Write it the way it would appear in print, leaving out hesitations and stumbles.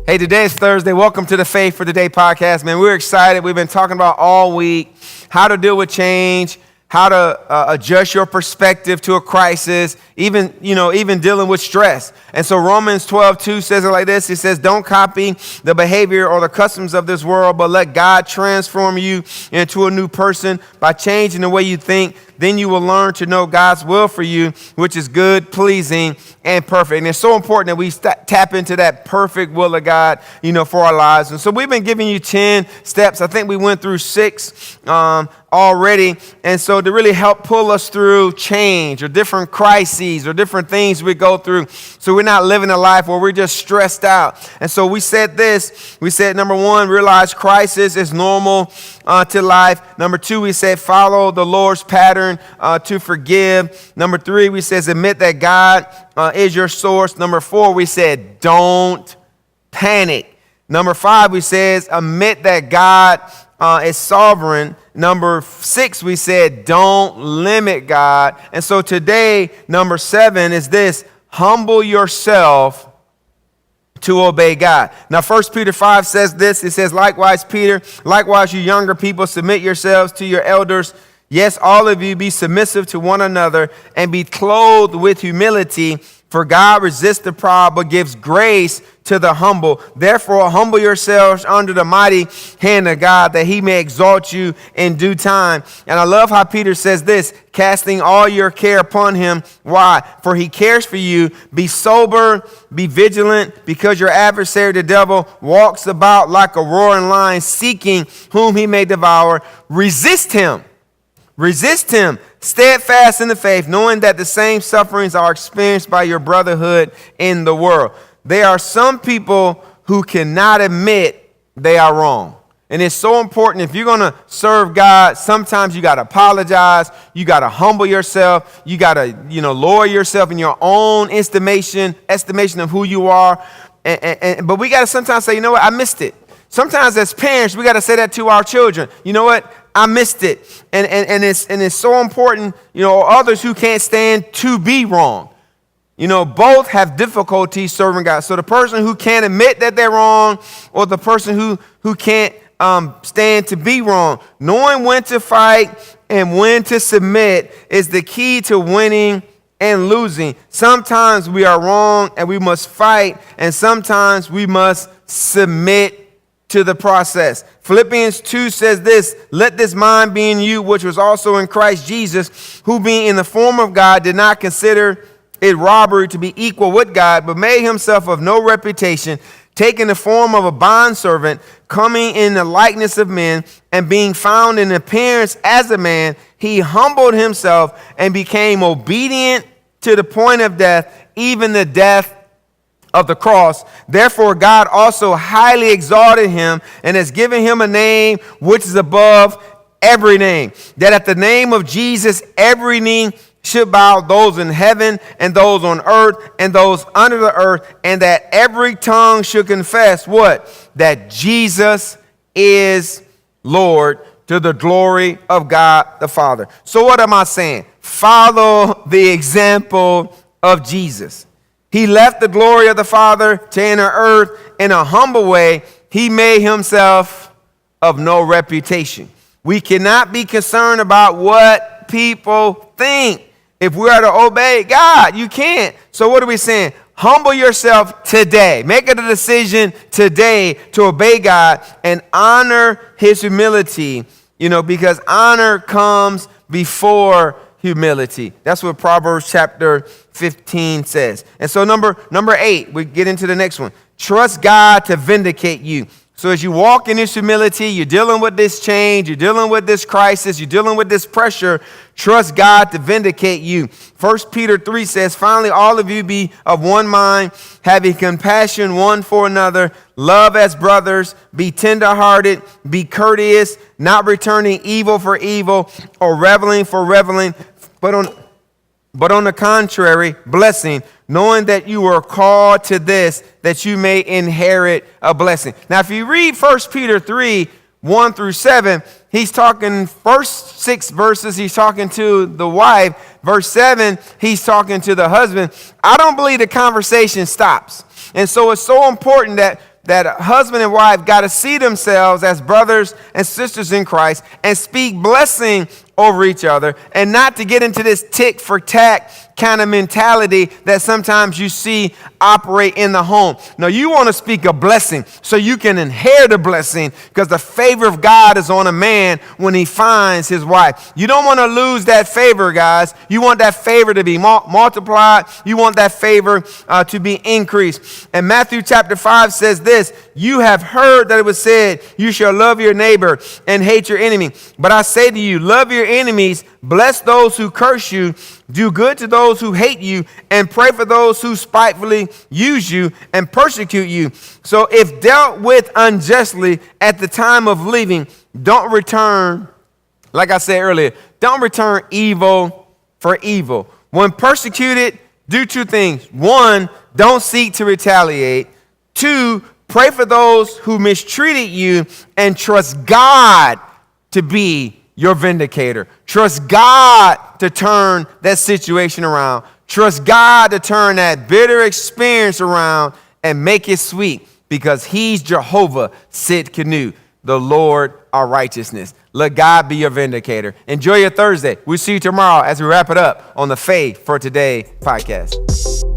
Hey, today is Thursday. Welcome to the Faith for Today podcast, man. We're excited. We've been talking about all week how to deal with change, how to adjust your perspective to a crisis, even dealing with stress. And so Romans 12:2 says it like this. It says, don't copy the behavior or the customs of this world, but let God transform you into a new person by changing the way you think. Then you will learn to know God's will for you, which is good, pleasing, and perfect. And it's so important that we tap into that perfect will of God, for our lives. And so we've been giving you 10 steps. I think we went through 6 already. And so to really help pull us through change or different crises or different things we go through, so we're not living a life where we're just stressed out. And so we said this. We said, number 1, realize crisis is normal to life. Number 2, we said follow the Lord's pattern to forgive. Number 3, we said admit that God is your source. Number 4, we said don't panic. Number 5, we said admit that God is sovereign. Number 6, we said don't limit God. And so today, number 7 is this: humble yourself to obey God. Now, 1 Peter 5 says this. It says, likewise, you younger people, submit yourselves to your elders. Yes, all of you be submissive to one another and be clothed with humility. For God resists the proud, but gives grace to the humble. Therefore, humble yourselves under the mighty hand of God, that he may exalt you in due time. And I love how Peter says this: casting all your care upon him. Why? For he cares for you. Be sober, be vigilant, because your adversary, the devil, walks about like a roaring lion, seeking whom he may devour. Resist him, steadfast in the faith, knowing that the same sufferings are experienced by your brotherhood in the world. There are some people who cannot admit they are wrong. And it's so important, if you're going to serve God, sometimes you got to apologize. You got to humble yourself. You got to, lower yourself in your own estimation of who you are. But we got to sometimes say, what? I missed it. Sometimes as parents, we got to say that to our children. You know what? I missed it. And it's so important, others who can't stand to be wrong. Both have difficulty serving God. So the person who can't admit that they're wrong, or the person who can't stand to be wrong, knowing when to fight and when to submit is the key to winning and losing. Sometimes we are wrong and we must fight, and sometimes we must submit to the process. Philippians 2 says this: let this mind be in you, which was also in Christ Jesus, who being in the form of God did not consider it robbery to be equal with God, but made himself of no reputation, taking the form of a bondservant, coming in the likeness of men, and being found in appearance as a man, he humbled himself and became obedient to the point of death, even the death of the cross. Therefore, God also highly exalted him and has given him a name which is above every name, that at the name of Jesus every knee should bow, those in heaven and those on earth and those under the earth, and that every tongue should confess what? That Jesus is Lord, to the glory of God the Father. So what am I saying? Follow the example of Jesus. He left the glory of the Father to enter earth in a humble way. He made himself of no reputation. We cannot be concerned about what people think. If we are to obey God, you can't. So what are we saying? Humble yourself today. Make a decision today to obey God and honor his humility, because honor comes before humility. That's what Proverbs chapter 15 says. And so number 8, we get into the next one. Trust God to vindicate you. So as you walk in this humility, you're dealing with this change, you're dealing with this crisis, you're dealing with this pressure, trust God to vindicate you. 1 Peter 3 says, finally, all of you be of one mind, having compassion one for another, love as brothers, be tenderhearted, be courteous, not returning evil for evil or reveling for reveling, but on the contrary, blessing, knowing that you were called to this, that you may inherit a blessing. Now, if you read 1 Peter 3, 1 through 7, he's talking, first 6 verses, he's talking to the wife. Verse 7, he's talking to the husband. I don't believe the conversation stops. And so it's so important that that a husband and wife got to see themselves as brothers and sisters in Christ and speak blessing over each other, and not to get into this tick for tack kind of mentality that sometimes you see operate in the home. No, you want to speak a blessing so you can inherit a blessing, because the favor of God is on a man when he finds his wife. You don't want to lose that favor, guys. You want that favor to be multiplied. You want that favor to be increased. And Matthew chapter 5 says this: you have heard that it was said, you shall love your neighbor and hate your enemy. But I say to you, love your enemies, bless those who curse you, do good to those who hate you, and pray for those who spitefully use you and persecute you. So if dealt with unjustly at the time of leaving, don't return, like I said earlier, don't return evil for evil. When persecuted, do two things. One, don't seek to retaliate. Two, pray for those who mistreated you, and trust God to be your vindicator. Trust God to turn that situation around. Trust God to turn that bitter experience around and make it sweet, because he's Jehovah Sidkenu, the Lord our righteousness. Let God be your vindicator. Enjoy your Thursday. We'll see you tomorrow as we wrap it up on the Faith for Today podcast.